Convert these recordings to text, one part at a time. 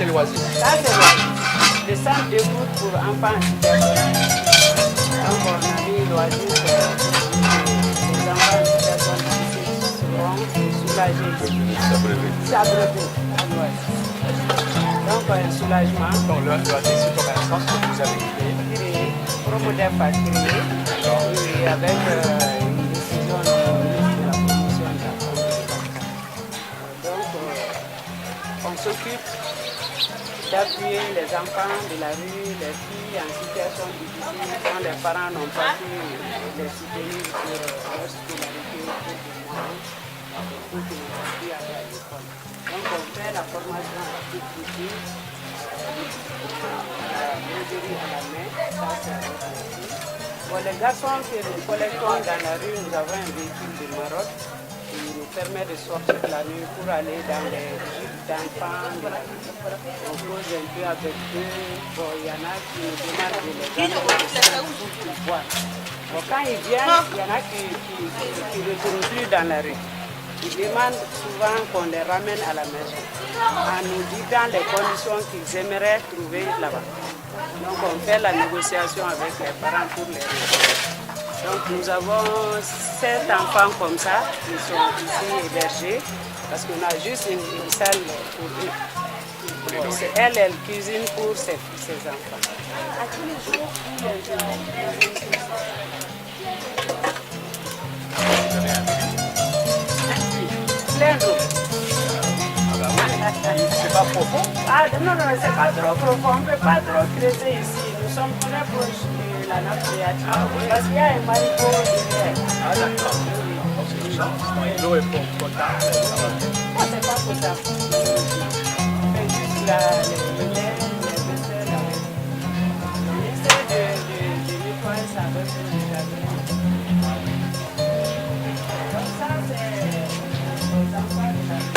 c'est loisir. Ça, c'est loisir. Le centre d'écoute pour enfants en situation. Donc, on a mis loisir pour les enfants en situation difficile seront soulagés. S'abreuver. Donc, un soulagement. Donc, le loisir, c'est comme un sens que vous avez créé. Promodef a créé. Et avec une décision de la promotion de la femme. Donc, on s'occupe d'appuyer les enfants de la rue, les filles en situation difficile, quand les parents n'ont pas pu les soutenir pour leur scolarité, pour qu'ils n'ont pas pu aller à l'école. Donc on fait la formation à la petite boutique, la broderie à la main, ça c'est avec les filles. Pour les garçons que nous collectons dans la rue, nous avons un véhicule de Maroc qui nous permet de sortir la nuit pour aller dans les gîtes d'enfants. On cause un peu avec eux. Bon, il y en a qui nous demandent de les amener pour boire. Bon, quand ils viennent, il y en a qui ne retournent plus dans la rue. Ils demandent souvent qu'on les ramène à la maison en nous disant les conditions qu'ils aimeraient trouver là-bas. Donc on fait la négociation avec les parents pour les récupérer. Donc nous avons 7 enfants comme ça qui sont ici hébergés parce qu'on a juste une salle pour eux. Bon, c'est elle cuisine pour ses enfants. À tous les jours, plein d'eau. C'est pas profond? Ah non, c'est pas trop profond. On ne peut pas trop creuser ici. Nous sommes très proches de la nappe phréatique. Parce qu'il y a un marigot derrière. Ah d'accord. C'est une chance. L'eau est potable. Non, c'est pas potable. On fait juste le lait, les vaisselles avec. On essaie de nettoyer ça avec le jardin. Donc ça, c'est les enfants de la vie.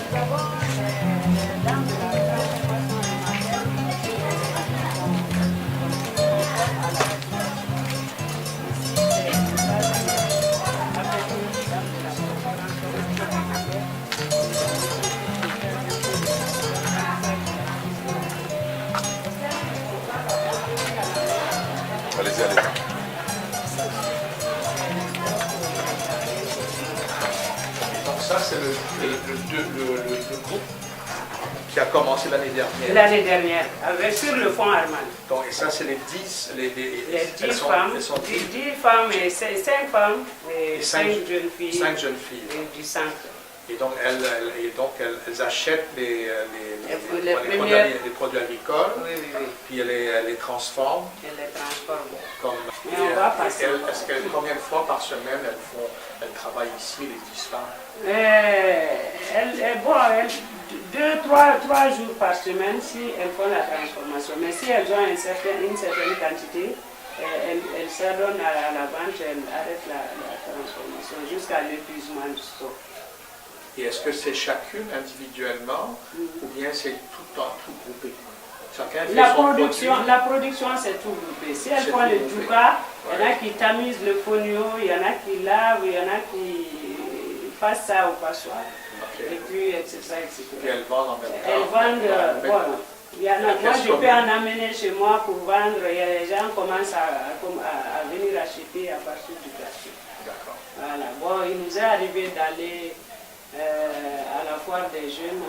Nous avons les dames de la transformation alimentaire qui à la ici, c'est une base avec les dames de la transformation alimentaire. Allez-y, allez-y. Donc ça, c'est le groupe qui a commencé l'année dernière. L'année dernière, avec sur le fond Armand. Donc, et ça, c'est les 10, Les 10 femmes, elles sont 10 femmes et 5 femmes et 5 jeunes filles. 5 jeunes filles. Et du centre. Et donc, elles achètent les produits agricoles, Oui. puis elles les transforment. Elles les transforment. Comme, Et on va passer. Combien de fois par semaine elles travaillent ici, les 10 femmes? Trois jours par semaine si elles font la transformation. Mais si elles ont une certaine quantité, elles s'adonnent à la vente, elles arrêtent la transformation jusqu'à l'épuisement du stock. Et est-ce que c'est chacune individuellement ou bien c'est tout groupé? Chacun fait son produit. La production, c'est tout groupé. Si elles font le djouka, il y en a qui tamisent le fonio, il y en a qui lavent, il y en a qui fassent ça au passoire. Okay. Et puis, etc. Et elles vendent en même temps. Elles vendent, voilà. Moi, je peux en amener chez moi pour vendre. Et les gens commencent à venir acheter à partir du quartier. D'accord. Voilà. Bon, il nous est arrivé d'aller à la foire des jeunes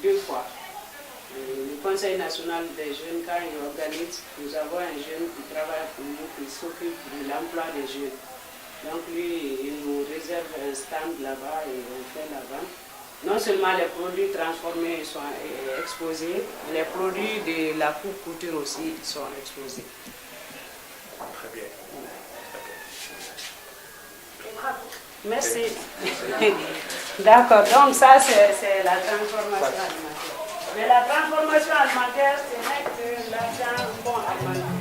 2 fois. Le Conseil national des jeunes, quand il organise, nous avons un jeune qui travaille pour nous, qui s'occupe de l'emploi des jeunes. Donc lui, il nous réserve un stand là-bas et on fait la vente. Non seulement les produits transformés sont exposés, les produits de la couture aussi sont exposés. Très bien. Merci. D'accord, donc ça c'est la transformation alimentaire. Mais la transformation alimentaire, ce n'est que l'argent bon alimentaire.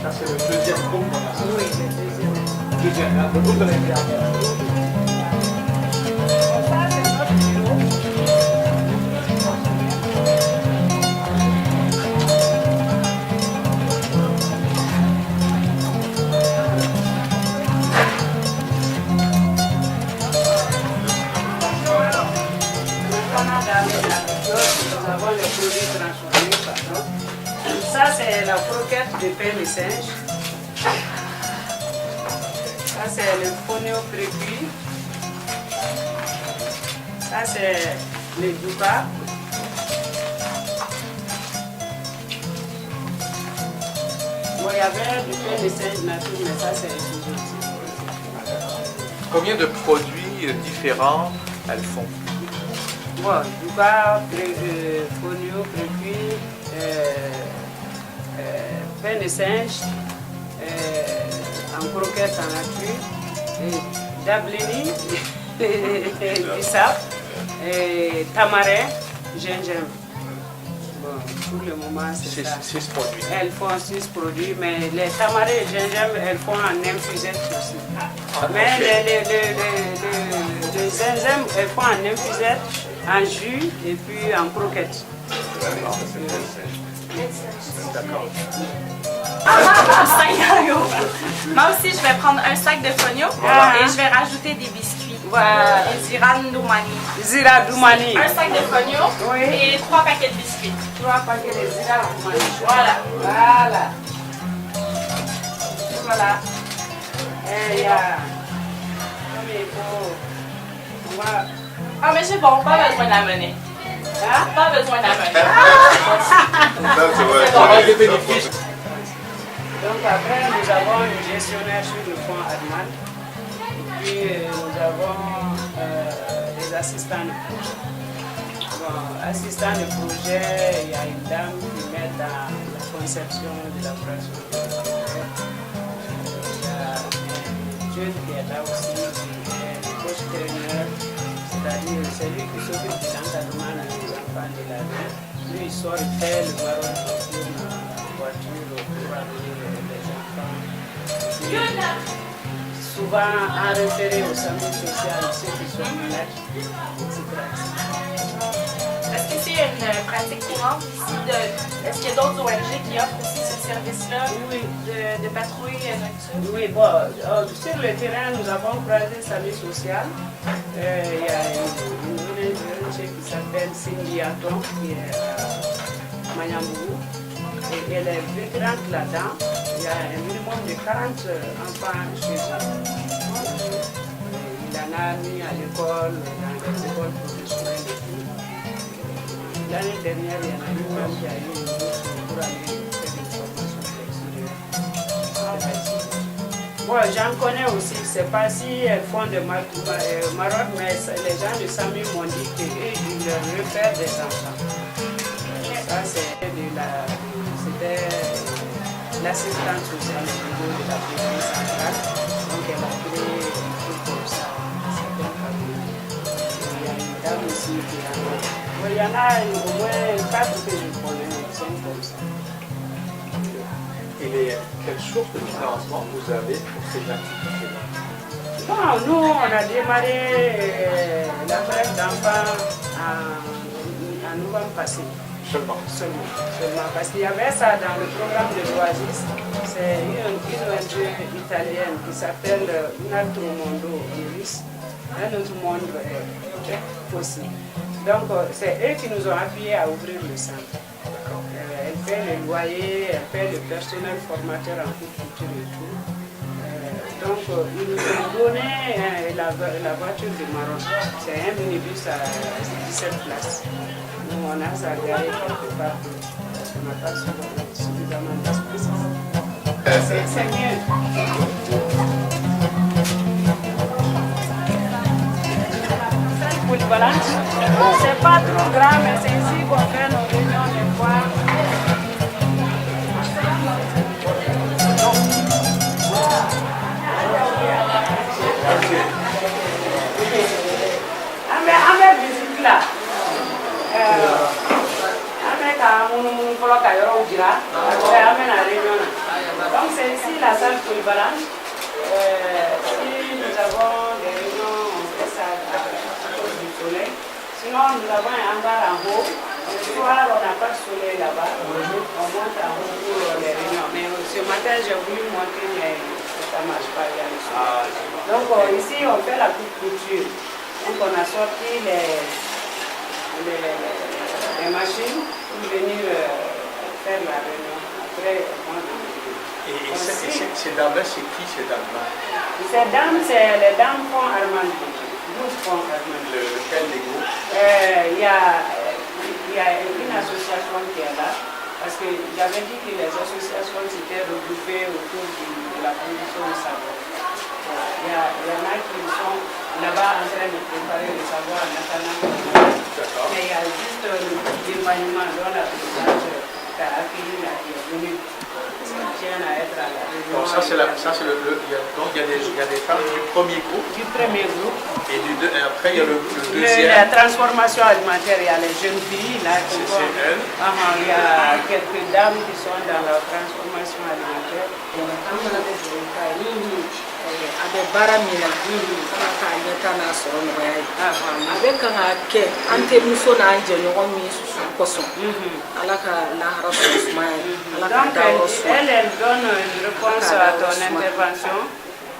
Ça, c'est le deuxième groupe qu'on a. Oui, le deuxième. Le groupe de l'année dernière. Ça, c'est notre bureau. On a dans la croquette de pain de singe. Ça c'est le fonio pré-cuit. Ça c'est le douka. Bon, il y avait du pain de singe nature, mais ça c'est étudié aussi. Combien de produits différents elles font? Bon, douka, fonio pré-cuit, pain de singe, en croquette en nature, dablini, bissap, tamarin, gingembre. Bon, pour le moment, c'est ça. 6 produits. Elles font 6 produits, mais les tamarins et gingembre, elles font en infusette aussi. Mais le gingembre, elles font en infusette, en jus et puis en croquette. D'accord. Moi aussi, je vais prendre un sac de fonio et je vais rajouter des biscuits. Voilà. Et Zira Ndoumani. Zira Doumani. Un sac de fonio Oui. et 3 paquets de biscuits. 3 paquets de Zira Doumani. Voilà. Voilà. Voilà. Et il y a... Comme il faut... On va... Ah, mais c'est bon, pas besoin d'amener. Hein? Pas besoin d'amener. Ça va des bénéfices. Donc après, nous avons une gestionnaire sur le fonds Adman. Et puis nous avons des assistants de projet. Bon, assistants de projet, il y a une dame qui m'aide dans la conception de la création de projet. Il y a un jeune qui est là aussi, qui est le coach trainer, c'est-à-dire celui qui s'occupe de l'encadrement des enfants de la vie. Lui, il sort, il fait le baron sur la voiture pour amener les enfants. Souvent en référé au centre social, ceux qui sont malades, etc. Est-ce que c'est une pratique courante ici? Est-ce qu'il y a d'autres ONG qui offrent aussi ce service-là de patrouille nocturne? Oui, bon, sur le terrain, nous avons croisé service social. Il y a une ONG qui s'appelle Cindy Aton, qui est à Mayambourou. Et elle est vétérante là-dedans. Il y a un minimum de 40 enfants chez eux. Il en a mis à l'école, dans les écoles professionnelles et tout. L'année dernière, il y en a eu même qui a eu une bourse pour aller faire des formations à l'extérieur. Bon, j'en connais aussi. Je ne sais pas si elles font de Maroc, mais les gens de SAMU m'ont dit qu'ils leur repèrent des enfants. Ça, c'était l'assistante sociale au niveau de la police centrale. Donc, elle a créé un truc comme ça, certaines familles. Il y a une dame aussi qui a... Bon, il y en a au moins 4 que je connais, 5 comme ça. Et quelle source de financement vous avez pour ces activités-là? Bon, nous, on a démarré la crèche d'enfants en novembre passé. Seulement. Seulement. Parce qu'il y avait ça dans le programme de l'Oasis. C'est une ONG italienne qui s'appelle Un altro mondo en russe. Un autre monde possible. Donc, c'est eux qui nous ont appuyés à ouvrir le centre. Elle fait le loyer, elle fait le personnel formateur en culture et tout. Donc, ils nous ont donné la voiture de Maroc. C'est un minibus à 17 places. Nous, on a ça garé quelque part parce qu'on n'a pas suffisamment d'espace. C'est mieux. C'est polyvalente. C'est pas trop grand, mais c'est ici qu'on fait nos réunions des fois. Avec visite là. Avec donc c'est ici la salle polyvalente. Si nous avons des réunions, on fait ça à cause du soleil. Sinon, nous avons un hangar en haut. Le soir, on n'a pas de soleil là-bas. On monte en haut pour les réunions. Mais ce matin, j'ai voulu monter, mais ça ne marche pas bien le soir. Donc ici, on fait la petite couture. Donc on a sorti les machines pour venir faire la réunion. après, elles vont devenir. Et ces dames-là, c'est qui ces dames-là? Ces dames, c'est les dames font Armand. Groupe font Armand. Lequel des groupes? Il y a une association qui est là, parce que j'avais dit que les associations s'étaient regroupées autour de la production du savoir. Il y en a qui sont là-bas en train de préparer le savoir en attendant. Mais il y a juste le éloignement dont la présidente a accueilli là, qui est venue. Qui tient à être à la réunion. Donc donc il y a des femmes du premier groupe. Du premier groupe. Et après il y a le deuxième. La transformation alimentaire, il y a les jeunes filles là. C'est elles. Il y a quelques dames qui sont dans la transformation alimentaire. Avec Baramina, avec un quai, Antemuso Nangelon, Poisson, à la elle donne une réponse à ton intervention.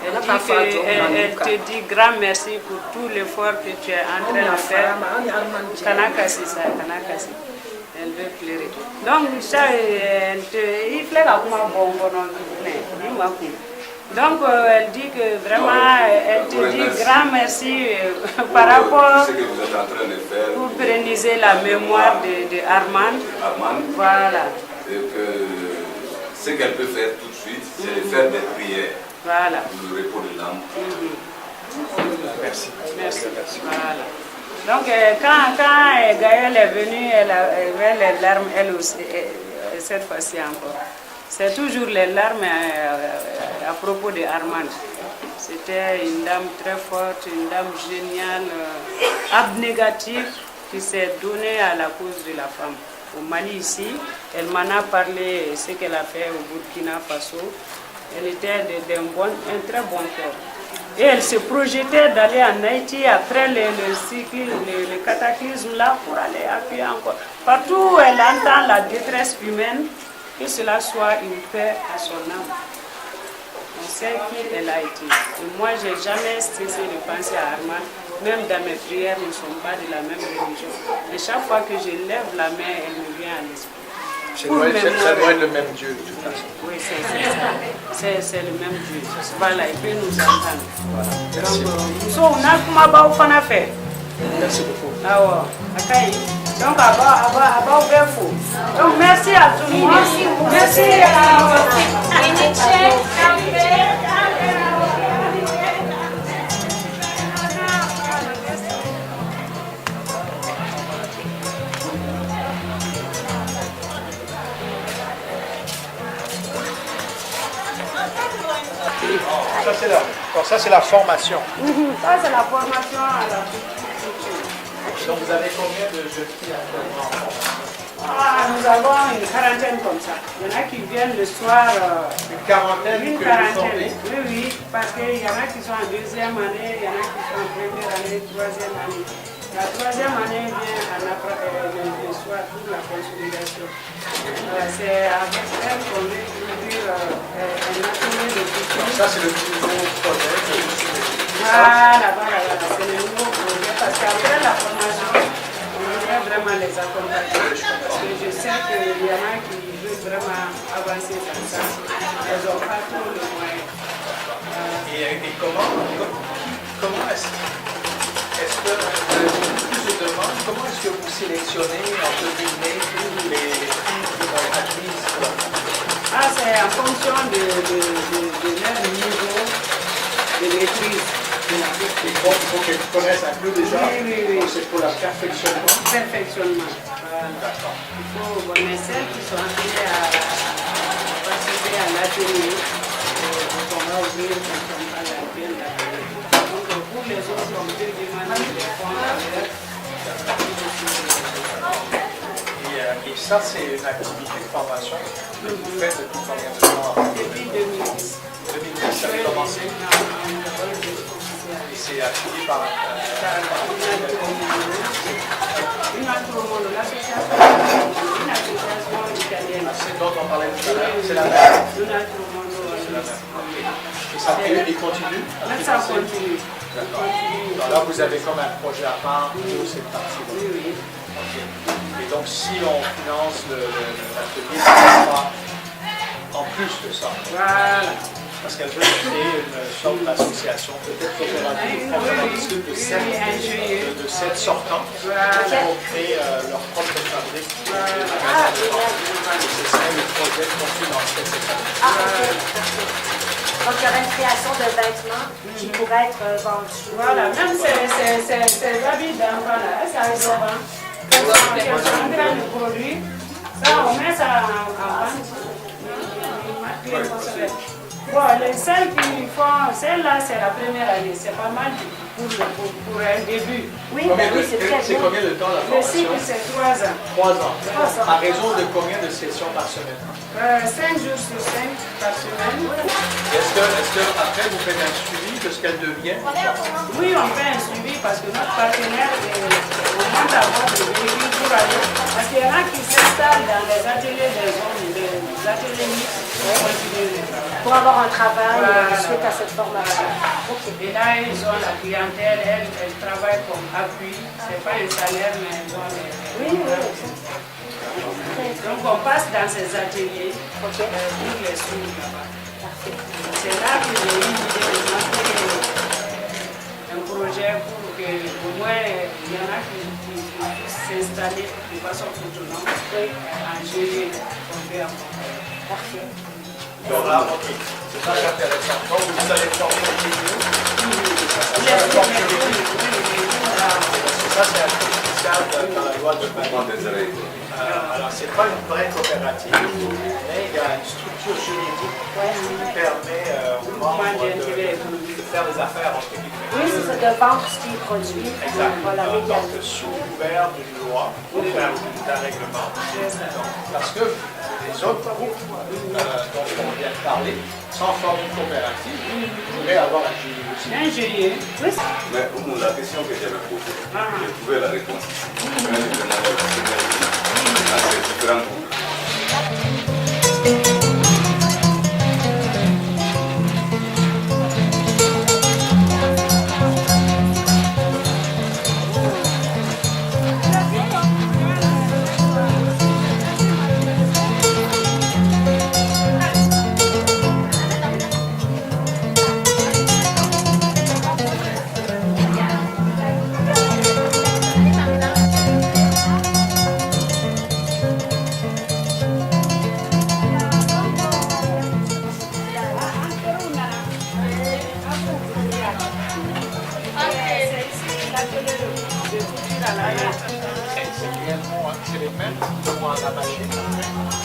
Elle te dit grand merci pour tout l'effort que tu es en train de faire. Kanakasi, ça, Kanakasi. Elle veut pleurer. Donc, ça, il fait comme un bonbon. Donc, elle dit que vraiment, elle te dit grand merci par rapport ce que vous êtes en train de faire pour pérenniser la mémoire de Armand. Voilà. Et que ce qu'elle peut faire tout de suite, c'est de faire des prières. Voilà. Pour le repos de l'âme. Merci. Merci. Voilà. Donc, quand Gaëlle est venue, elle avait les larmes, elle aussi, cette fois-ci encore. C'est toujours les larmes à propos de Armand. C'était une dame très forte, une dame géniale, abnégative, qui s'est donnée à la cause de la femme. Au Mali ici, elle m'en a parlé ce qu'elle a fait au Burkina Faso. Elle était un très bon cœur. Et elle se projetait d'aller en Haïti après le cataclysme là pour aller appuyer encore. Partout où elle entend la détresse humaine, que cela soit une paix à son âme. On sait qui elle a été. Et moi, je n'ai jamais cessé de penser à Armand. Même dans mes prières, nous ne sommes pas de la même religion. Et chaque fois que je lève la main, elle me vient à l'esprit. Ça doit être le même Dieu de toute façon. Oui, c'est le même Dieu. Voilà, il peut nous entendre. Voilà. Merci. Donc, on a comment on a fait. Merci beaucoup. Ah ouais. Donc, donc, merci à tout le monde. Merci Ça, c'est la formation. Ça, c'est la formation à la culture. Donc, vous avez combien de jeunes filles actuellement en formation? Nous avons une quarantaine comme ça. Il y en a qui viennent le soir. Une quarantaine Une que quarantaine. vous formez? Oui, parce qu'il y en a qui sont en deuxième année, il y en a qui sont en première année, troisième année. La troisième année vient le soir pour la consolidation. C'est avec elle qu'on veut ouvrir un atelier de culture. Ça, c'est le nouveau projet. Voilà, c'est le nouveau projet. Parce qu'après la formation, on voudrait vraiment les accompagner. Parce que je sais qu'il y en a qui veulent vraiment avancer dans ça. Elles n'ont pas tous les moyens. Et comment est-ce que plus de demandes, comment est-ce que vous sélectionnez entre guillemets les filles qui vont être admises? C'est en fonction de leur niveau de maîtrise. Il faut qu'elles connaissent un peu déjà. Oui. C'est pour leur perfectionnement. Perfectionnement. Mais celles qui sont appelées à participer à l'atelier, on va ouvrir quand on va l'atelier. Donc pour les autres, on peut demander des fonds à l'heure. Et ça, c'est une activité de formation que vous faites depuis combien de temps? Depuis 2010. 2010, ça a commencé. Et c'est appuyé par une association italienne. C'est dont on parlait tout à l'heure. C'est la même. Et ça continue? Ça continue. Alors là, vous avez comme un projet à part pour cette partie-là. Oui. Okay. Et donc, si on finance l'atelier, ça sera plus de ça. Voilà. Parce qu'elles veulent créer une sorte d'association, peut-être coopérative, de 7 sortantes pour créer leur propre fabrique. C'est ça le projet qu'on finance cette année. Donc il y aurait une création de vêtements qui pourraient être vendus. Voilà, même ces habits d'enfants là, ça les vend. Qu'elles sont en train de produire, ça on met ça en vente. Bon, celles qui font, celle-là c'est la première année, c'est pas mal pour un début. Oui, c'est très C'est bien. combien de temps la Le cycle formation? c'est 3 ans. 3 ans. À raison de combien de sessions par semaine? 5 jours sur 5 par semaine. Est-ce que après vous faites un suivi de ce qu'elle devient? Oui, on fait un suivi parce que notre partenaire on demande d'avoir des véhicules pour aller. Parce qu'il y en a qui s'installent dans les ateliers des hommes, des ateliers mixtes pour continuer le travail. Pour avoir un travail Voilà. suite à cette formation. Et là, ils ont la clientèle, elles travaillent comme appui. C'est pas un salaire, mais elles ont les... Donc on passe dans ces ateliers pour les suivre là-bas. C'est là que j'ai eu l'idée de monter un projet pour que au moins il y en a qui puissent s'installer de façon autonome en gérer le Parfait. Donc là, ok, c'est très intéressant. Donc vous allez former les vidéos. Ça, c'est un truc spécial dans la loi de Comprendre des règles. alors, c'est pas une vraie coopérative, mais il y a une structure juridique qui permet aux membres de faire des affaires entre guillemets. Oui, c'est ça, de vendre ce qui est produit. Exact. Voilà, Donc, légalement. sous couvert d'une loi ou d'un règlement. Donc, parce que les autres groupes dont on vient de parler, sans forme de coopérative, pourraient avoir un GIE aussi. Un gérier. Oui, Mais la question que j'avais posée, j'ai trouvé la réponse. Quand je demandais la synergie entre les différents groupes. C'est les mêmes pour la machine.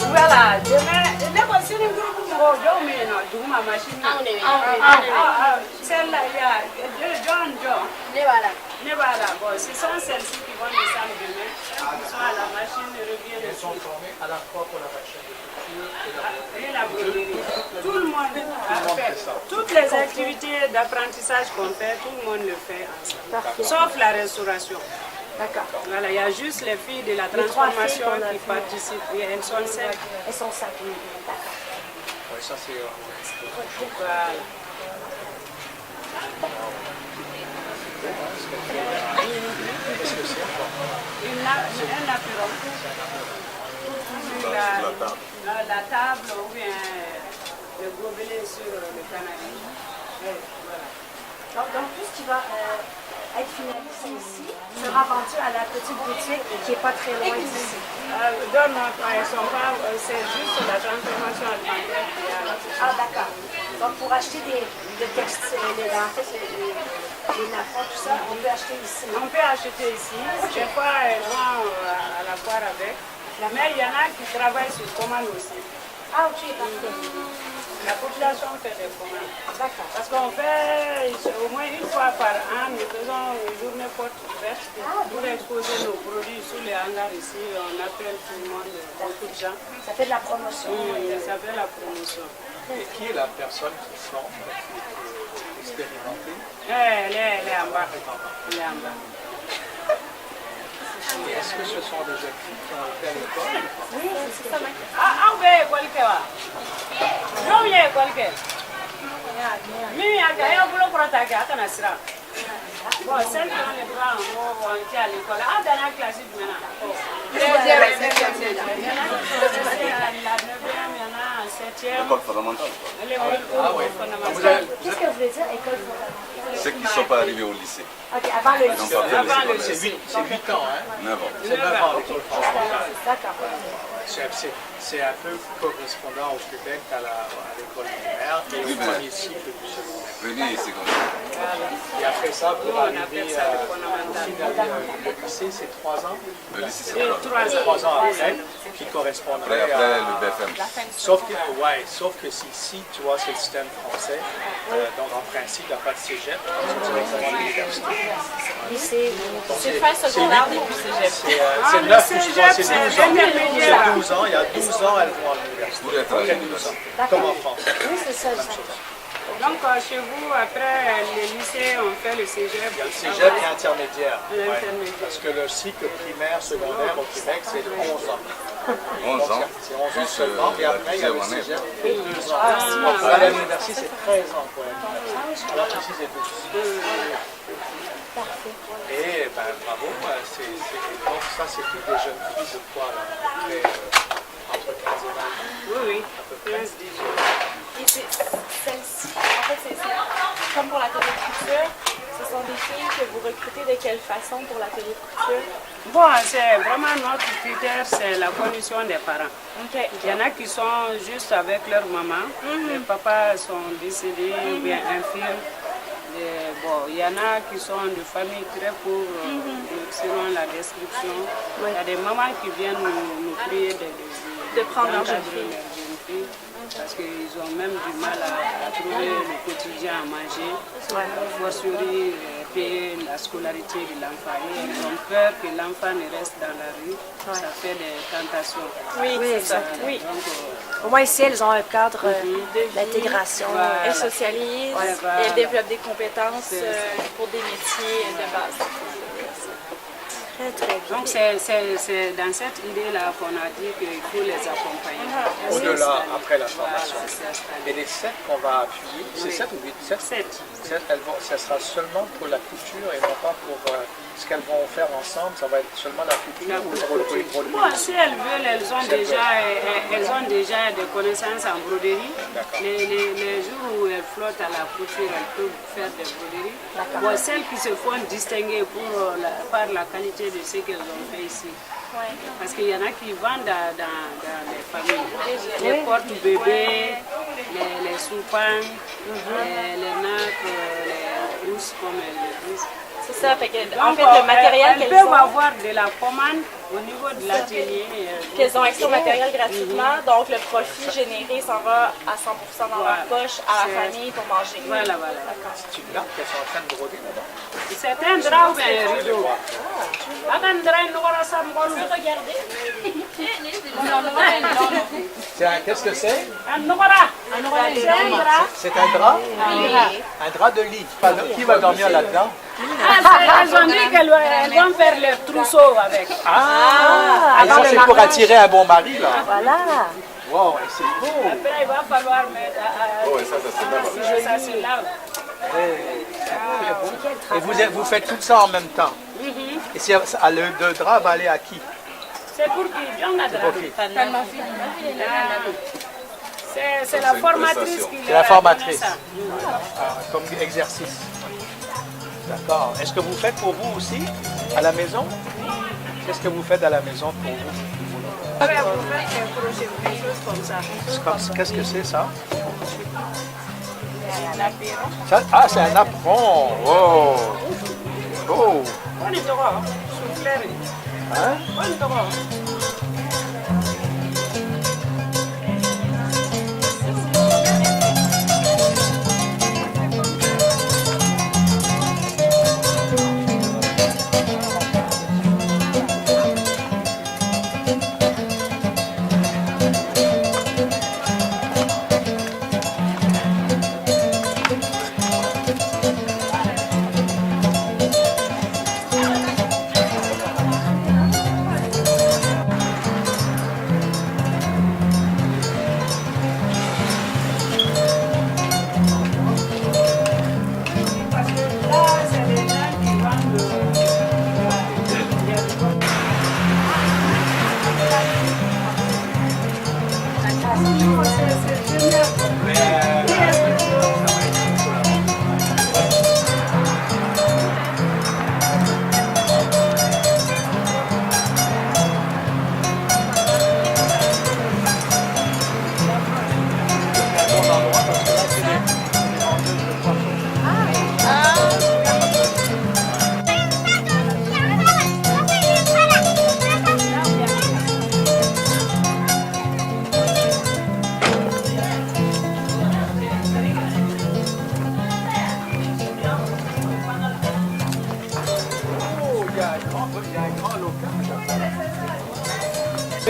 Voilà, demain, c'est une groupe qui va au ma machine. Celle-là, il y a John. Voilà, bon, ce sont celles-ci qui vont descendre demain. Qui sont à la machine et reviennent. Elles sont formées à la fois pour la machine de couture et la Et la broderie. Tout le monde a fait. Toutes les activités d'apprentissage qu'on fait, tout le monde le fait ensemble. Sauf la restauration. d'accord. Voilà, il y a juste les filles de la Les 3 filles transformation qu'on a qui vues. participent. Et elles sont 5. Elles sont 5. D'accord. Oui, ça c'est... Voilà. Qu'est-ce que c'est? Un apéro. La table ou bien le gobelet sur le canapé. Donc tout ce qui va être finalisé ici sera vendu à la petite boutique qui n'est pas très loin d'ici. C'est juste la transformation alimentaire qui a la petite. Ah, d'accord. Donc pour acheter des textiles, les napons, tout ça, on peut acheter ici. On peut acheter ici. Des fois, elles vont à la foire avec. Mais il y en a qui travaillent sur commande aussi. Ah, ok, parfait. La population fait des commandes. D'accord. Parce qu'on fait au moins une fois par an, nous faisons une journée porte ouverte pour exposer nos produits sous les hangars ici. On appelle tout le monde, beaucoup de gens. Ça fait de la promotion. Ça fait la promotion. Et qui est la personne qui forme, qui est expérimentée? Elle est en bas. Elle est en bas. Et est-ce que ce sont des actifs qui ont été à l'école? Oui, c'est ça. Ah, ben, quoi? Non, il y a quoi? Mimi, il y a un boulot pour attaquer. Attends, Nasira. Bon, celles qui ont les bras en haut vont entrer à l'école. Ah, dernière classique maintenant. Deuxième, Il y en a qui sont restés à la 9e, il y en a en 7e. École fondamentale. L'école fondamentale. Qu'est-ce que vous voulez dire, école fondamentale? Ceux qui ne sont pas arrivés au lycée. Ok, avant le Ils n'ont lycée. pas fait Avant le le C'est lycée. 8 ans, hein? 9 ans. C'est 9 ans l'école fondamentale. D'accord. C'est un peu correspondant au Québec à l'école primaire et Oui, au mais- premier cycle du secondaire. Venez ici comme ça. Et après ça, pour Nous, on arriver appelle ça le fondamental. le lycée, c'est 3 ans. Le lycée, c'est Et quoi? 3 ans après, qui correspondrait Après à... le BFM. Sauf que ici, tu vois, c'est le système français. Donc, en principe, il n'y a pas de cégep. C'est directement à l'université. Lycée. C'est fin secondaire, début cégep. C'est le 9 cégep, c'est 12 ans. c'est C'est intermédiaire. 12 ans. Il y a 12 ans, elles vont à l'université. Pour être à Après 12 l'université. ans. Comme en France. Oui, c'est ça, je sais. Donc, chez vous, après le lycée, on fait le cégep. Il y a le cégep qui est intermédiaire. L'intermédiaire. Parce que le cycle primaire, secondaire au Québec, c'est 11 ans. 11 ans. C'est 11 ans Plus seulement. Et la après, il y a le deuxième année. cégep qui est 2 ans. À l'université, c'est 13 ans pour être. Alors qu'ici, c'est 12. Et ben, bravo, donc ça c'est toutes des jeunes filles de quoi là, entre 15 et 20 ans. Oui, 15, 18. Et celle-ci, en fait, c'est comme pour l'atelier de couture, ce sont des filles que vous recrutez de quelle façon pour l'atelier de couture? Bon, c'est vraiment notre critère, c'est la condition des parents. OK. Il y en a qui sont juste avec leur maman, les papas sont décédés ou bien infirmes. Et bon, il y en a qui sont de familles très pauvres, selon la description. Il y a des mamans qui viennent nous prier De prendre leur jeune d'encadrer fille. leurs jeunes filles, parce qu'ils ont même du mal à trouver le quotidien à manger. Fortiori, payer la scolarité de l'enfant. Et ils ont peur que l'enfant ne reste dans la rue. Ça fait des tentations. Oui, Oui, c'est ça. exact. Oui. Donc, Au moins ici, elles ont un cadre d'intégration. Voilà. Elles socialisent, Ouais, voilà. elles développent des compétences C'est ça. pour des métiers de base. Très, très bien. donc c'est dans cette idée-là qu'on a dit qu'il faut les accompagner. Au-delà, après la Voilà, formation. c'est installé. Et les 7 qu'on va appuyer, c'est 7 ou 8? 7? 7. Ça sera seulement pour la couture et non pas pour ce qu'elles vont faire ensemble. Ça va être seulement la couture ou pour les produits. Bon, si elles veulent, elles ont déjà des connaissances en broderie. Les jours où elles flottent à la couture, elles peuvent faire des broderies. Bon, celles qui se font distinguer par la qualité de ce qu'elles ont fait ici. Parce qu'il y en a qui vendent dans les familles. Les porte-bébés, les soupans, les nappes, les rousses comme elles le disent. C'est ça, fait que, en Donc, fait, le matériel elles qu'elles peuvent ont, avoir de la commande au niveau de l'atelier. qu'elles ont accès au matériel gratuitement, donc le profit généré s'en va à 100% dans leur poche à la famille pour manger. Voilà. C'est une nappe qu'elles sont en train de broder là-bas. C'est un drap ou bien un rideau. Qu'est-ce que c'est? C'est un drap. C'est un drap? Un drap de lit. Qui va dormir là-dedans? Elles ont dit qu'elles vont faire leur trousseau avec. Ah, ça c'est pour attirer un bon mari là. Voilà. Wow, c'est beau. Après, il va falloir mettre. Oh, et ça c'est là-bas. Ça, c'est là. Et vous faites tout ça en même temps. Et le drap va aller à qui? C'est pour qui? John a drap. qui? C'est la formatrice qui C'est la formatrice. ça. Comme exercice. D'accord. Est-ce que vous faites pour vous aussi, à la maison? Qu'est-ce que vous faites à la maison pour vous? Après, vous faites des crochets, des choses comme ça. Qu'est-ce que c'est ça? C'est l'apéro. C'est un apron. Oh. Oh. On est droit. Souffler. Hein? On est droit.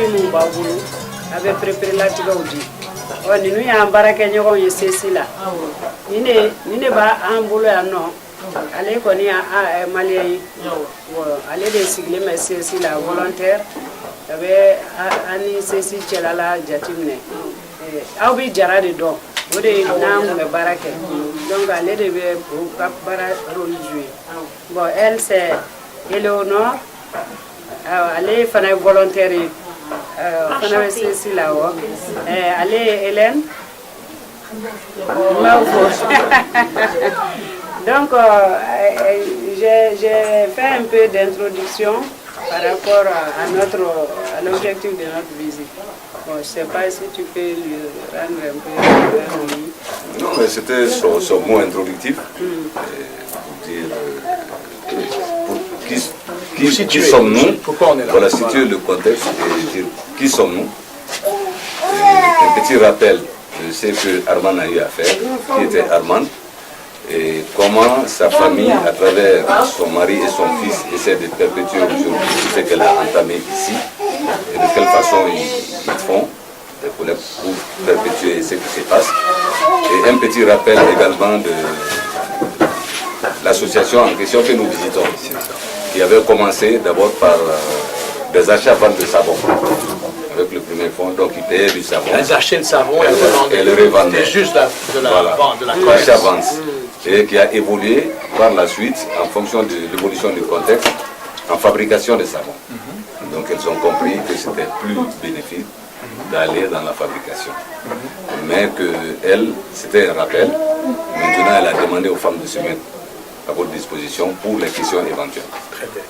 papier mon baoulou avait préparé la tigaoudi. On nous y a embarqué nous y c'est là. Nine ba un boulot à non. Allez connait à Malien. Allez des sigles mais c'est là volontaire. Avait ani c'est la jatimne. Aw bi jara de don. O de nam me barake. Donc allez de bara rôle jouer. Bon elle c'est Eleonore. Elle est volontaire. Elle est Hélène. Donc, j'ai fait un peu d'introduction par rapport à l'objectif de notre visite. Bon, je ne sais pas si tu peux lui rendre un peu. Non, mais c'était son mot introductif. Pour dire qui sommes-nous, voilà, situer le contexte et dire qui sommes-nous. Un petit rappel de ce que Armand a eu à faire, qui était Armand, et comment sa famille, à travers son mari et son fils, essaie de perpétuer aujourd'hui ce qu'elle a entamé ici, et de quelle façon ils font pour perpétuer ce qui se passe. Et un petit rappel également de l'association en question que nous visitons, qui avait commencé d'abord par des achats-ventes de savon, avec le premier fonds, donc ils payaient du savon. Ils achetaient le savon et le revendaient. C'était juste de la vente, de la achat-vente. Et qui a évolué par la suite, en fonction de l'évolution du contexte, en fabrication de savon. Donc elles ont compris que c'était plus bénéfique d'aller dans la fabrication. Mais que elle, c'était un rappel. Maintenant, elle a demandé aux femmes de se mettre à votre disposition pour les questions éventuelles. Très bien.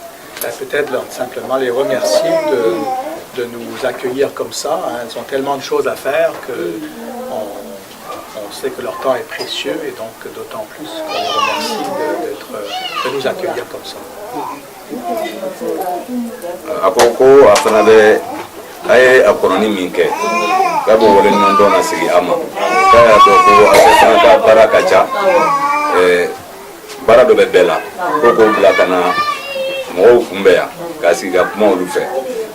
Peut-être simplement les remercier de nous accueillir comme ça. Elles ont tellement de choses à faire on sait que leur temps est précieux et donc d'autant plus qu'on les remercie de nous accueillir comme ça. Akoko afanabe aye akononi minke kabo wole nondo na sigi ama kaya doko asefana ka barakacha barado bebela koko blakana mo kumbeya kasi ga mo lufe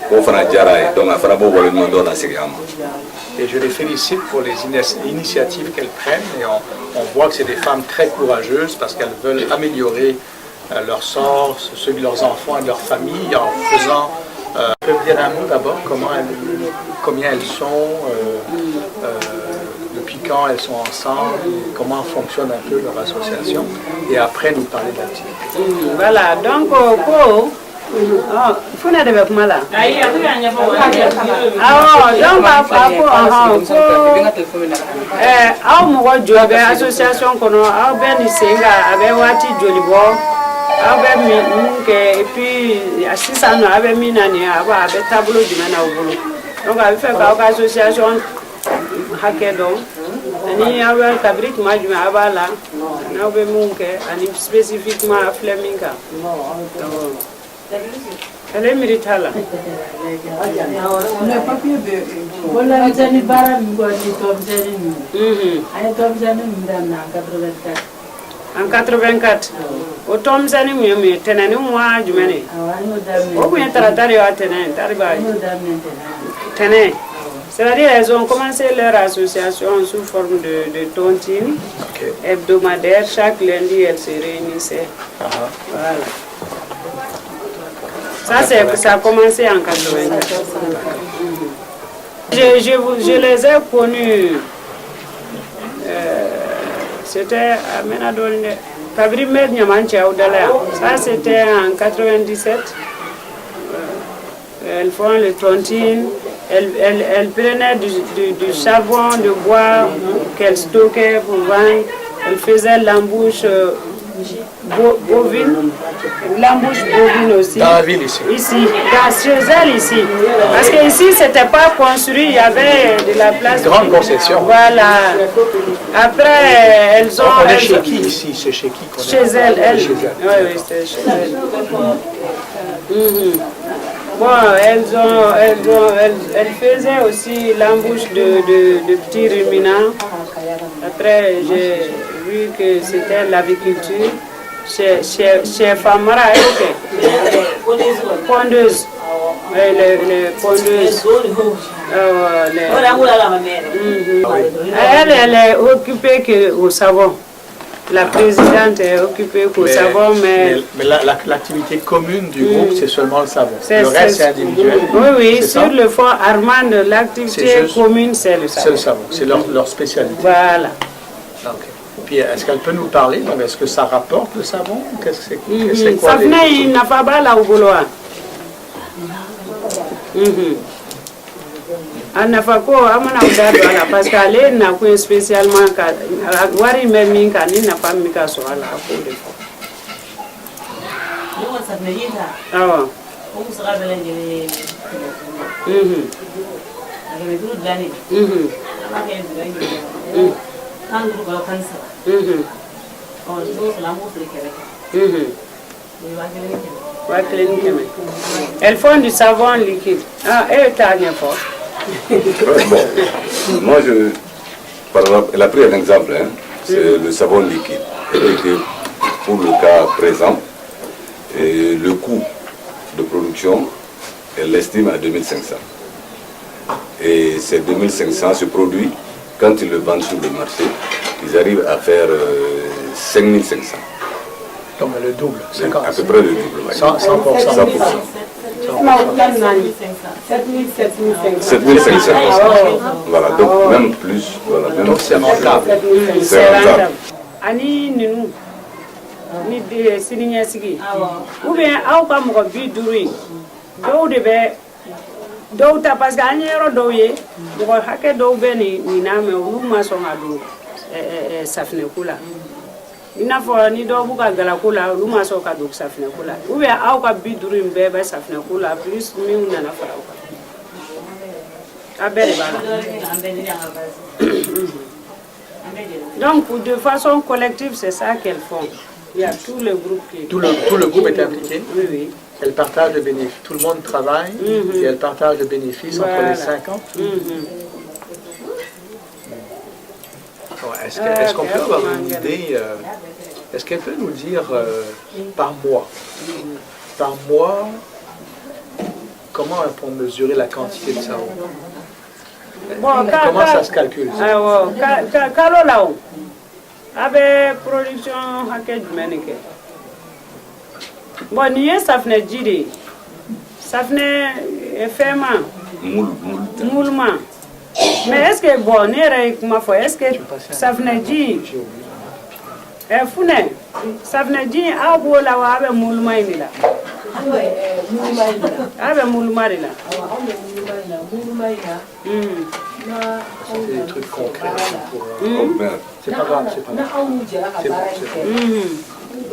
ko fana jara donc afana bo wole nondo na sigi ama. Et je les félicite pour les initiatives qu'elles prennent et on voit que c'est des femmes très courageuses parce qu'elles veulent améliorer leur sort, ceux de leurs enfants et de leur famille en faisant... Je peux dire un mot d'abord, combien elles sont, depuis quand elles sont ensemble, comment fonctionne un peu leur association et après nous parler de l'activité. Voilà, donc il faut n'être avec moi là. Association et puis assistant avec minani avec tableau du manabolo. Donc avec fait association hackedon ani avec fabrique majma abala na be munke ani spécifiquement flaminga. Elle est méritale. Le papier de voilà les bara ngoni tom jani. Ay tom jani mdana 84. En 84. Au tom jani mi tenani moi jumene. Au bien traiter à tenani tariba. Tenani. C'est-à-dire elles ont commencé leur association sous forme de tontine hebdomadaire. Chaque lundi elles se réunissaient. Voilà. Ça a commencé en 84. Je les ai connus. C'était à Menadolne. Fabrique Niamantia Oudalaya. Ça c'était en 97. Elles font le tontine. Elles prenaient du charbon de bois qu'elles stockaient pour vendre. Elles faisaient l'embouche bovine, l'embouche bovine aussi. Dans la ville ici. Ici, chez elles ici. Parce que ici c'était pas construit, il y avait de la place. Grande concession. Voilà. Après elles ont. On est chez qui ici? C'est chez qui? Chez elles. Oui, c'est chez elles. Bon, elles faisaient aussi l'embouche de petits ruminants. Après, j'ai vu que c'était l'aviculture. Chez Famara, pondeuse. les pondeuses. Elle est occupée au savon. La présidente est occupée au savon, mais l'activité commune du groupe, c'est seulement le savon. Le reste, c'est individuel. Oui, sur le fond, Armand, l'activité commune, c'est le savon. C'est le savon, c'est leur spécialité. Voilà. Okay. Puis, est-ce qu'elle peut nous parler? Est-ce que ça rapporte le savon? Qu'est-ce que c'est quoi? Ça venait, il n'a pas mal à Ougoloa. Anafako amana udado ala parce qu'elle n'a pas spécialement wari même min kan ni na fam mi ka so ala ko de fo Yo sa meita. awa Ko musara bela ngene. Agame du dani. Ama ke ndani. Kan groupe ba kansa. On do la mo fle kebe. Elles font du savon liquide. Ah, et t'as rien fort. Bon, moi, par exemple, elle a pris un exemple, hein, c'est le savon liquide. Elle dit que pour le cas présent, et le coût de production, elle l'estime à 2500. Et ces 2500, ce produit, quand ils le vendent sur le marché, ils arrivent à faire 5500. Donc le double, 50. À peu près le double. 100%. 7500. Voilà, donc même plus. Voilà, même donc c'est rentable. C'est rentable. Ani ninu ni de sininya sigi. Ou bien aw ka mo bi duru. Do de be do ta parce que anyero do ye. Mo hakke do be ni na me ulu ma so ngadu safne kula. Ina fo ni do buka gala kula ulu ma so ka do safne kula. Ou bien aw ka bi duru be be safne kula plus mi una na fara ko. Abere bala. Donc, de façon collective, c'est ça qu'elles font. Il y a tout le groupe qui... Tout le groupe est impliqué. Oui, oui. Elles partagent le bénéfice. Tout le monde travaille et elles partagent le bénéfice entre les 50. Est-ce qu'on peut avoir une idée, est-ce qu'elle peut nous dire par mois, comment on peut mesurer la quantité de savon? Bon, comment ça se calcule? Carolao, avec production hackage manike. Bon, nié ça venait dire, ça venait effectivement mouvement. Mais est-ce que bon, est-ce que ça venait dire, founé, ça venait dire, ah bon là, avec mouvement il là. Avec mouvement il là. C'est des trucs concrets. C'est pas grave, c'est pas grave. C'est bon.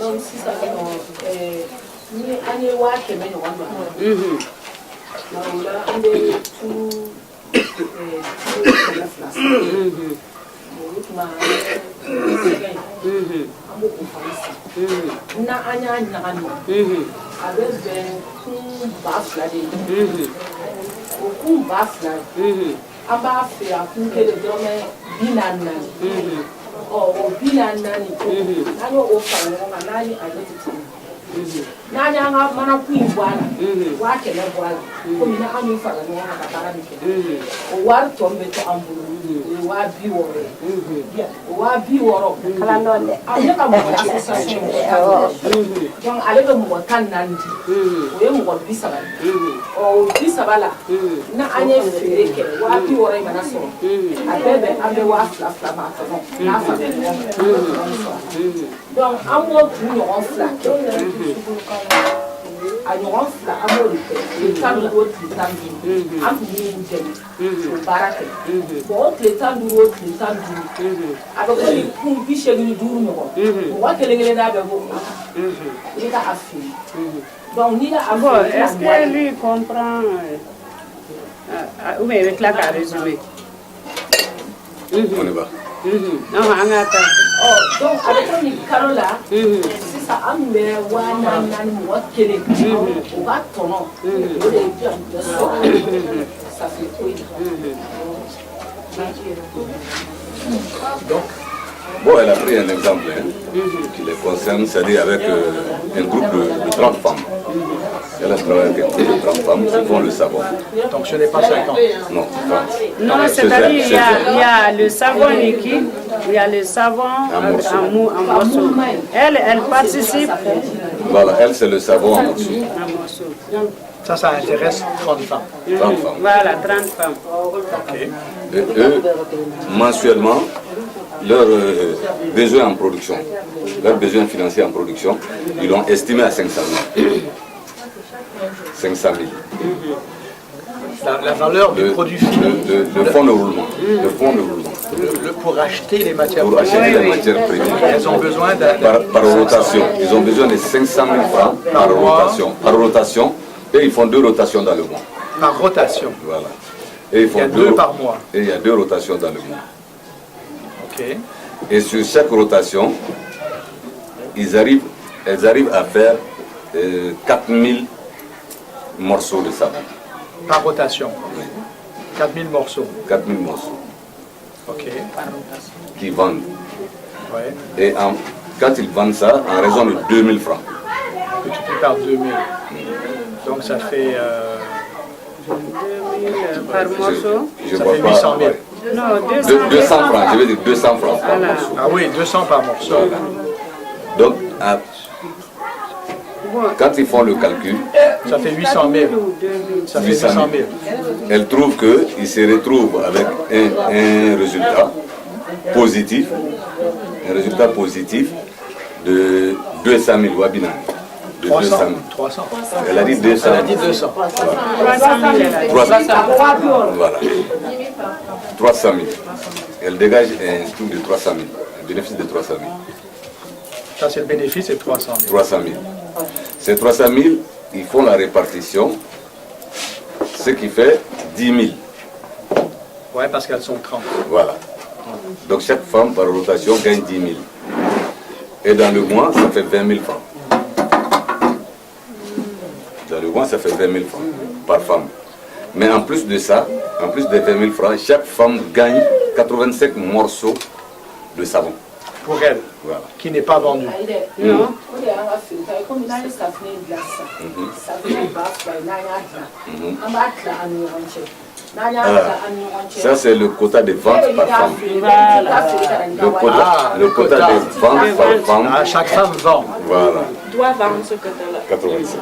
Donc, si ça fait est-ce que lui comprend ou bien avec la carte résumée? On y va. Donc, avec une Carola, c'est ça, on met ça fait donc, bon, elle a pris un exemple qui les concerne, c'est-à-dire avec un groupe de 30 femmes. Elle a travaillé avec un 30 femmes qui font le savon. Donc ce n'est pas 50. Non, 30. Non, c'est-à-dire il y a le savon liquide, il y a le savon en morceaux. Elle participe. Voilà, elle c'est le savon en morceaux. Ça intéresse 30 femmes. 30 femmes. Voilà, 30 femmes. Ok. Et eux, mensuellement, leurs besoins en production, leurs besoins financiers en production, ils l'ont estimé à 500 000. 500 000. La valeur du produit fini. Le fonds de roulement. Le fonds de roulement. Pour acheter les matières Pour acheter les matières premières. Elles ont besoin par rotation. Ils ont besoin de 500 000 francs par rotation. Par rotation. Et ils font 2 rotations dans le mois. Par rotation. Voilà. Et ils font il y a 2 par mois. Et il y a 2 rotations dans le mois. Ok. Et sur chaque rotation, elles arrivent à faire 4000 morceaux de savon. Par rotation. Oui. 4000 morceaux. 4000 morceaux. Ok. Qui vendent. Ouais. Et quand ils vendent ça, en raison de 2000 francs. Multiplié par 2000. Donc ça fait... 2000 par morceau. Je ça vois fait pas, 800 000. ouais. Non, 200 francs, je veux dire 200 francs par morceau. Ah oui, 200 par morceau. Voilà. Donc, quand ils font le calcul, Ça fait 800 000. Ça fait 800 000. elles trouvent qu'ils se retrouvent avec un résultat positif, de 200 000 wabinans. De 200 000. 300. Elle a dit 200 Elle a dit 200. 300 000. Voilà. 300 000. Elle dégage un truc de 300 000, un bénéfice de 300 000. Ça c'est le bénéfice, c'est 300 000. 300 000. Ces 300 000, ils font la répartition, ce qui fait 10 000. Ouais, parce qu'elles sont 30. Voilà. Donc chaque femme par rotation gagne 10 000. Et dans le mois, ça fait 20 000 francs. Dans le mois, ça fait 20 000 francs par femme. Mais en plus de ça, en plus des 20 000 francs, chaque femme gagne 85 morceaux de savon. Pour elle, Voilà. qui n'est pas vendu. Non. Ça, c'est le quota de vente par femme. Le quota de vente par femme. Ah, chaque femme vend. Voilà. Doit vendre ce quota-là. 85.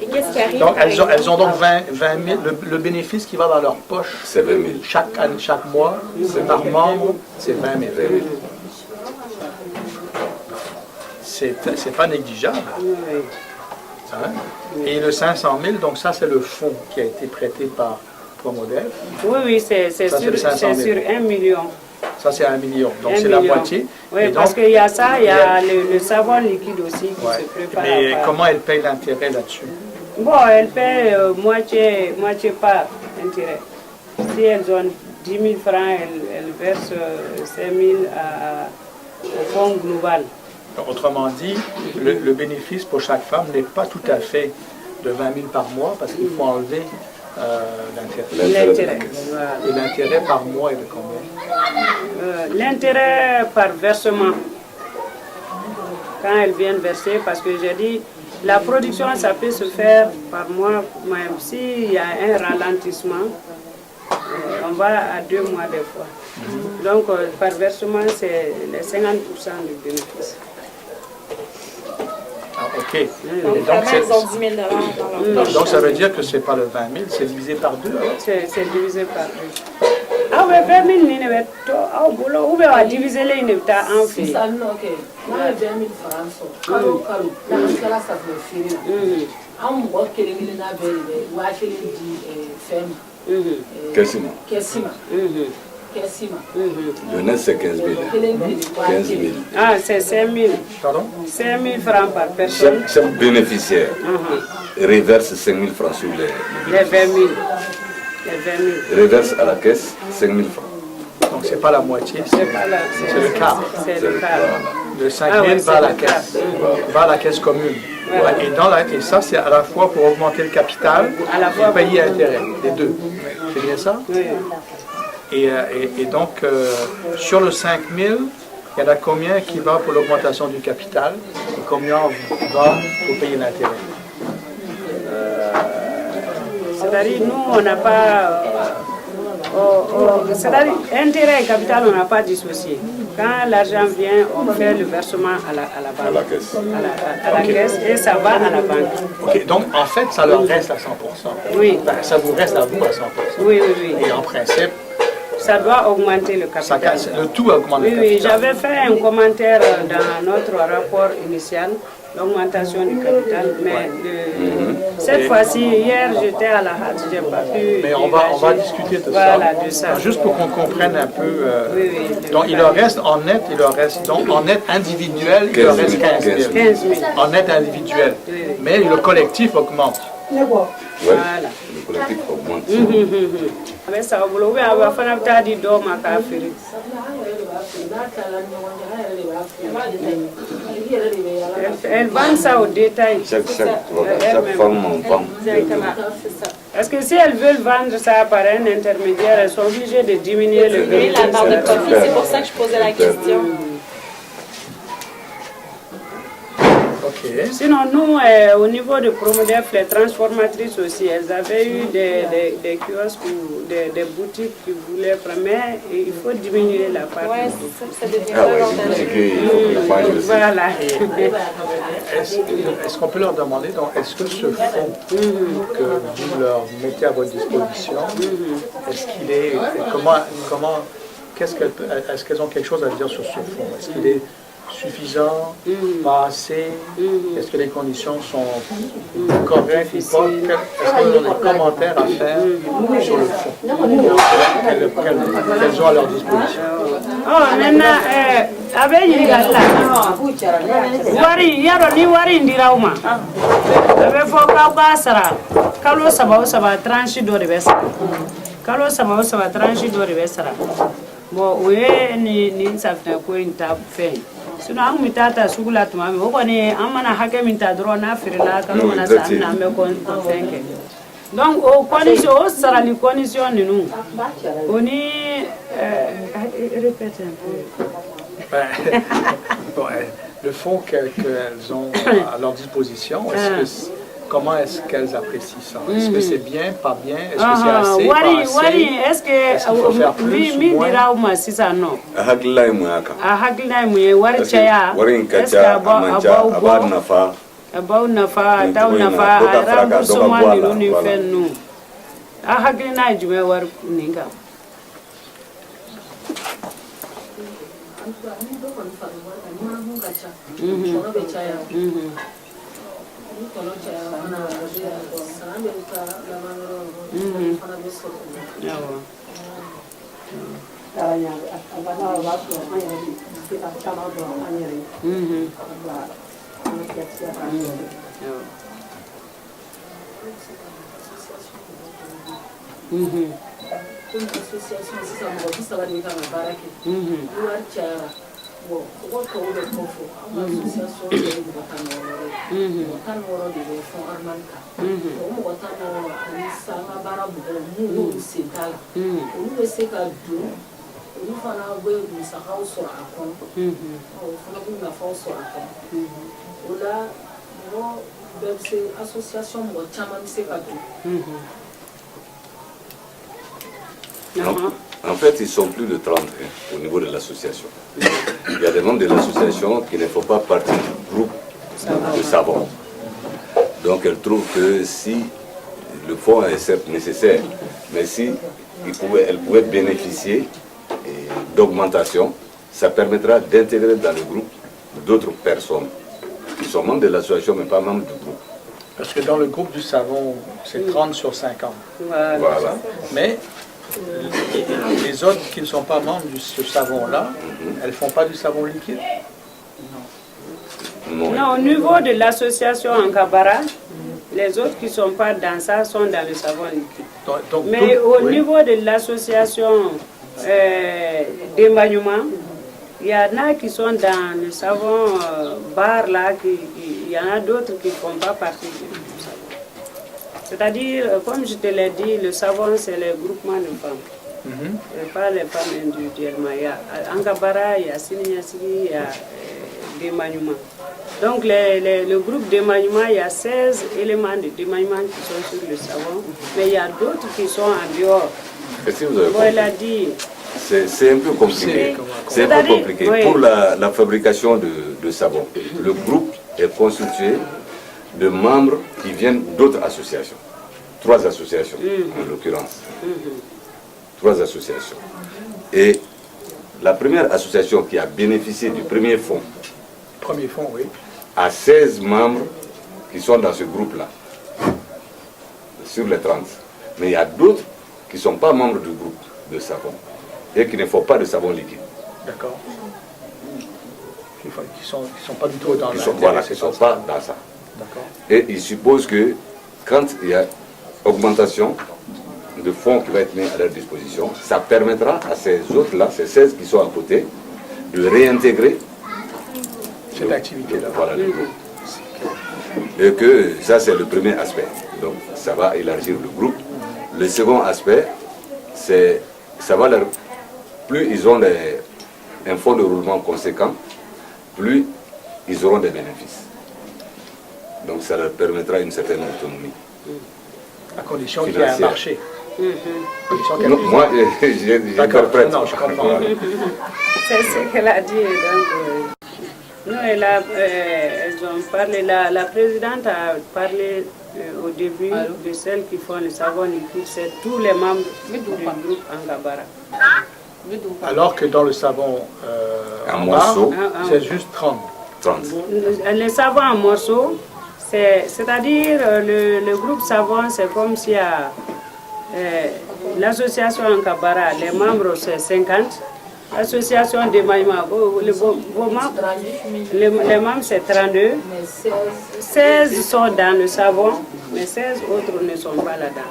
Et qu'est-ce qui arrive? Donc elles ont donc 20 000, le bénéfice qui va dans leur poche C'est 20 000. chaque mois, c'est par membre, c'est 20 000. C'est pas négligeable. Hein? Et le 500 000, donc ça c'est le fonds qui a été prêté par Promodel. Oui, c'est Ça, c'est le 500 000. sur 1 million. Ça c'est 1 million, donc 1 c'est la million. moitié. Oui, Et parce donc, qu'il y a ça, il y a le savon liquide aussi qui ouais. se prépare. Mais par- comment elle paye l'intérêt là-dessus? Bon, elle paie moitié part intérêt. Si elles ont 10 000 francs, elles versent 5 000 au fonds global. Donc, autrement dit, le bénéfice pour chaque femme n'est pas tout à fait de 20 000 par mois parce qu'il faut enlever l'intérêt. L'intérêt. Voilà. Et l'intérêt par mois est de combien? L'intérêt par versement, quand elles viennent verser, parce que j'ai dit, la production, ça peut se faire par mois, même s'il y a un ralentissement, on va à 2 mois des fois. Donc, par versement, c'est les 50% du bénéfice. Ah, ok. Et Donc, donc, vraiment, elles ont 10 000 dans leur poche. donc ça veut dire que c'est pas le 20 000, c'est divisé par 2. C'est divisé par 2. Ah ouais, 20 000, il ne ou bien diviser les inébita en fait. Sisan nɔ kɛ n'a ye 20 000 francs sɔrɔ kalo o kalo n'an kilala safunɛ feere la an mɔgɔ kelen kelenna bɛɛ de bɛ 1000 di fɛn ma kɛsi ma Le net, c'est 15 000. kelen kelen 15 000. Ah, c'est 5 000. Pardon? 5 000 francs par personne. Chaque bénéficiaire reverse 5 000 francs sur les Les 20 000. Les 20 000. reverse à la caisse 5 000 francs. Donc c'est pas la moitié, C'est pas là. c'est le quart. C'est le cas. Le 5 Ah 000 ouais, va à c'est la le caisse. quart. Va à la caisse commune. Voilà. Et ça, c'est à la fois pour augmenter le capital À la fois et payer intérêt, les deux. C'est bien ça? Oui. Et donc, sur le 5 000, Il y en a combien qui va pour l'augmentation du capital et combien va pour payer l'intérêt? C'est-à-dire, nous, on n'a pas... c'est-à-dire, intérêt et capital, on n'a pas dissocié. Quand l'argent vient, on fait le versement à la banque. À la caisse. À la caisse et ça va à la banque. Ok, donc en fait, ça leur reste à 100%. Oui. Ben, ça vous reste à vous à 100%. Oui, oui, oui. Et en principe, ça doit augmenter le capital. le tout augmente Oui, le oui, capital. j'avais fait un commentaire dans notre rapport initial, l'augmentation du capital, mais cette fois-ci, hier j'étais à la hâte, je n'ai pas pu... Mais on va discuter de voilà, ça. De ça. Juste pour qu'on comprenne un peu. Oui, oui, donc il leur reste en net, donc en net individuel, il leur reste 15 000. 15 000. En net individuel. Oui, oui. Mais le collectif augmente. Ouais, Voilà. le collectif augmente. Mais ça, vous l'avez à faire un tas de dômes à café. Elles vendent ça au détail. Chaque femme en vend. Parce que si elles veulent vendre ça par un intermédiaire, elles sont obligées de diminuer le prix. Oui, la part de profit, c'est pour ça que je posais la question. OK. Sinon, nous, au niveau de Promodef, les transformatrices aussi, elles avaient eu des kiosques ou des boutiques qui voulaient prendre, mais il faut diminuer la part. Oui, ça devient Ah ouais, avantageux. c'est qu'il faut qu'ils mangent aussi. Voilà. Est-ce qu'on peut leur demander, donc, est-ce que ce fonds que vous leur mettez à votre disposition, est-ce qu'il est, est-ce qu'elles ont quelque chose à dire sur ce fonds? Est-ce qu'il est suffisant, pas assez? Est-ce que les conditions sont correctes ou pas? Est-ce qu'ils ont des commentaires à faire sur le fonds qu'elles ont à leur disposition? Oh, maintenant, avec une gala, ni wari indira uma. Avec foka basara, kalo saba tranche do rebesa. Kalo saba tranche do rebesa. Bon, oui, ni safna ko inta fe. Sinon an mi tata sugu la tuma min o kɔni an mana hakɛ min ta dɔrɔn n'a feerela kalo mana sa an bɛna an bɛ fɛn kɛ donc o condition o sarali condition ninnu o ni répète un peu. Le fonds qu'elles ont à leur disposition, comment est-ce qu'elles apprécient ça? Est-ce que c'est bien, pas bien? Est-ce que c'est assez, pas assez? Est-ce qu'il faut faire plus ou moins? Hakilila ye mun y'a kan? A hakilina ye mun ye? Wari caya? Wari in ka ca, a man ca, a b'a nafa. A b'aw nafa, a t'aw nafa, a remboursement ninnu ni fɛn ninnu. A hakilina ye jumɛn wari nin kan? En fait, ils sont plus de 30 au niveau de l'association. Il y a des membres de l'association qui ne font pas partie du groupe de savon. Donc, elles trouvent que si le fonds est certes nécessaire, mais si elles pouvaient bénéficier d'augmentation, ça permettra d'intégrer dans le groupe d'autres personnes qui sont membres de l'association, mais pas membres du groupe. Parce que dans le groupe du savon, c'est 30 sur 50. Voilà. Mais les autres qui ne sont pas membres de ce savon-là, elles ne font pas du savon liquide? Non, au niveau de l'association en Kabara, les autres qui ne sont pas dans ça sont dans le savon liquide. Donc, mais au niveau de l'association d'émaillement, il y en a qui sont dans le savon bar là, il y en a d'autres qui ne font pas partie du savon. C'est-à-dire, comme je te l'ai dit, le savon c'est le groupement de femmes. pas les femmes individuellement. Il y a Angabara, il y a Sininyasigi, il y a démaniement. Donc le groupe d'émaniement, il y a 16 éléments de démaniement qui sont sur le savon, mais il y a d'autres qui sont en dehors. C'est un peu compliqué. C'est un peu compliqué. Oui. Pour la fabrication de savon, le groupe est constitué de membres qui viennent d'autres associations. 3 associations, en l'occurrence. 3 associations. Et la première association qui a bénéficié du premier fonds, Oui. a 16 membres qui sont dans ce groupe-là, sur les 30. Mais il y a d'autres qui ne sont pas membres du groupe de savon et qui ne font pas de savon liquide. D'accord. Qui sont pas du tout dans Ils sont, voilà, ils ne sont pas dans ça. D'accord. Et ils supposent que quand il y a augmentation de fonds qui va être mis à leur disposition, ça permettra à ces autres-là, ces 16 qui sont à côté, de réintégrer cette activité-là. Voilà, le groupe. Et que ça, c'est le premier aspect. Donc, ça va élargir le groupe. Le second aspect, c'est ça va leur... Plus ils ont un fonds de roulement conséquent, plus ils auront des bénéfices. Donc, ça leur permettra une certaine autonomie. À condition qu'il y ait un marché. Non, moi, j'interprète. Non, je comprends. C'est ce qu'elle a dit. Donc, non, elles ont parlé, la présidente a parlé au début de celles qui font le savon liquide, c'est tous les membres du groupe Angabara. Alors que dans le savon en morceaux, c'est juste 30. Le savon en morceaux, c'est-à-dire le groupe savon, c'est comme si l'association Angabara, les membres c'est 50. L'association de Maïma, les membres c'est 32, 16 sont dans le savon, mais 16 autres ne sont pas là-dedans.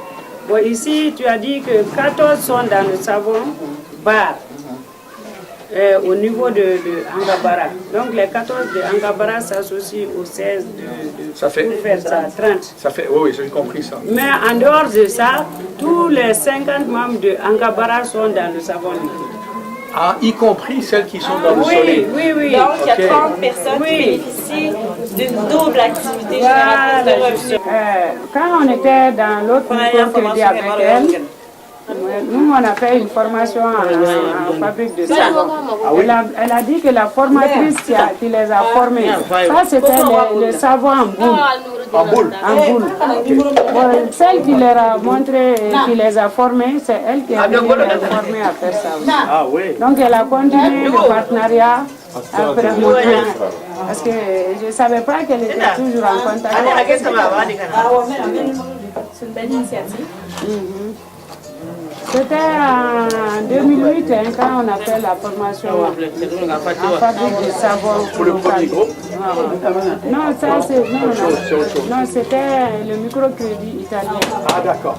Bon, ici, tu as dit que 14 sont dans le savon bar, au niveau de Angabara. Donc les 14 de Angabara s'associent aux 16 ça fait, pour faire ça, 30. Ça fait, oui, j'ai compris ça. Mais en dehors de ça, tous les 50 membres de Angabara sont dans le savon liquide. Ah, y compris celles qui sont dans le soleil. Oui. Donc, il y a 30 personnes qui bénéficient d'une double activité génératrice de revenus. Quand on était dans l'autre microcrédit avec elle, nous, on a fait une formation en fabrique de savon. Elle a dit que la formatrice qui les a formés, ça c'était le savon en boule. En boule. Bon, celle qui leur a montré, qui les a formés, c'est elle qui a les formés à faire ça aussi. Ah oui. Donc elle a continué le partenariat après mon temps. Parce que je ne savais pas qu'elle était toujours en contact. C'est une belle initiative. C'était en 2008 quand on a fait la formation en fabrique de savon. Pour le premier groupe. Non, ça c'est... Non, c'était le microcrédit italien. Ah d'accord.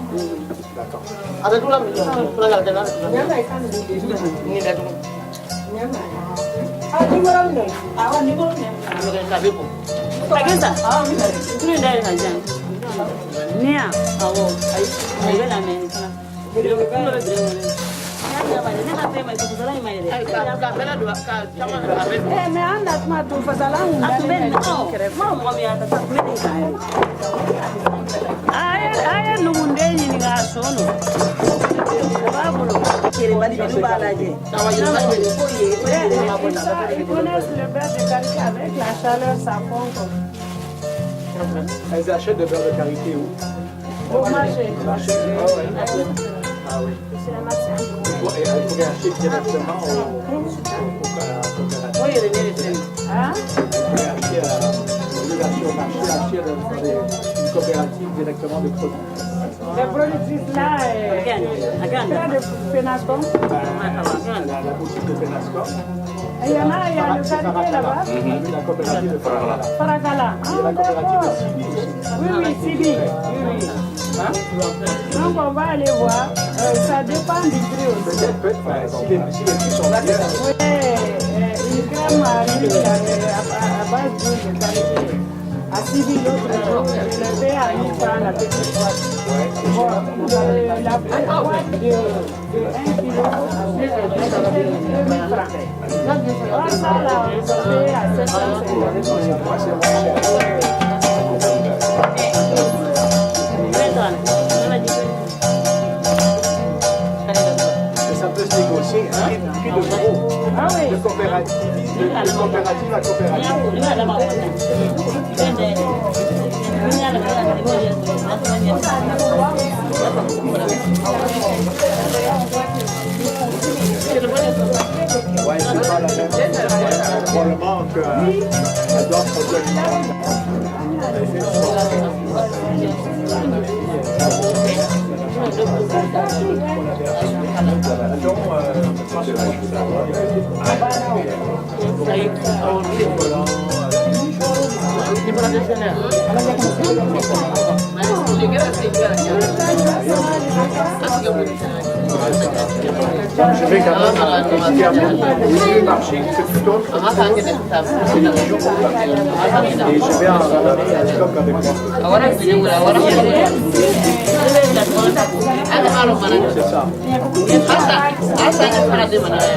Elles achètent de beurre de karité où? Au marché. Ah oui. Elle pourrait acheter directement au coopératif. Hein? Elle pourrait acheter au lieu d'acheter au marché, acheter dans une coopérative directement de produits. Les productrices là, de Penascom. La boutique de Penascom. Il y en a, il y a le quartier là-bas. La coopérative de Faragala. Faragala. Il y a la coopérative de Sibi aussi. Oui, Sibi. Donc on va aller voir. Ça dépend du prix aussi. Si les prix sont bien. Oui, une crème à base d'huile de qualité. À 6 000 euros, je le paye à 1 000 francs la petite boîte. Bon, la petite boîte de 1 kilo, c'est 2 000 francs. Alors ça, là, on se paye à 750. Ça peut se négocier, un prix de gros, de coopérative à coopérative. Ouais, c'est pas la même chose. Probablement qu'elle doit produire je vais quand même le marché, c'est plutôt et je vais en ramener un stock avec moi. C'est ça.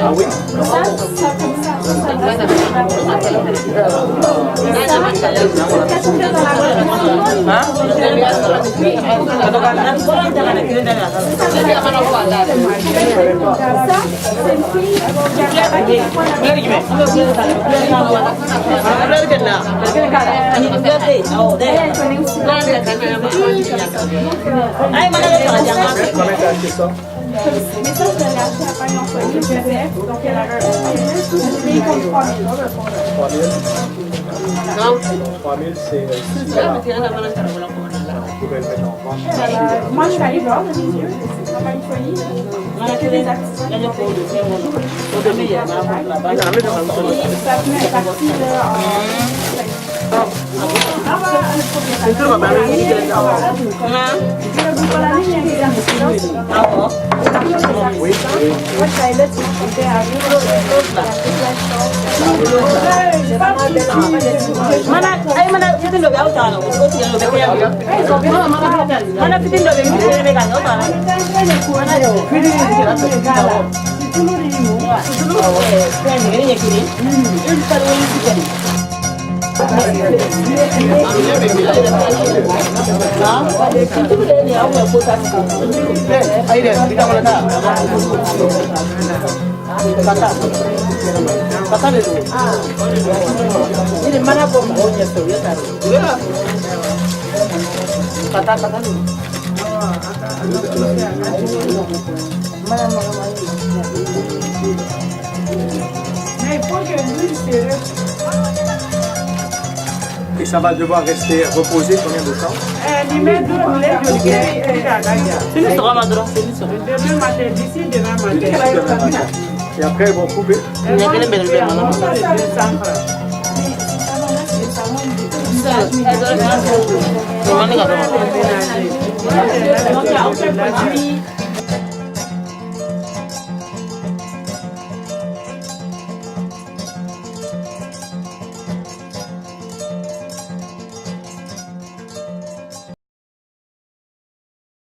Ah oui? Ça, c'est une fille qui a travaillé pour la Comment t'as acheté ça? mais ça, je l'ai acheté à Paris en foyer, PDF, donc elle a un payé comme 3 000. 3 000, c'est Moi, je suis allée voir de mes yeux, c'est vraiment une folie. Il y a que des artisans. Et ça venait parti Et ça va devoir rester reposé combien de temps? Et après, ils vont couper. Donc, il y a aucun produit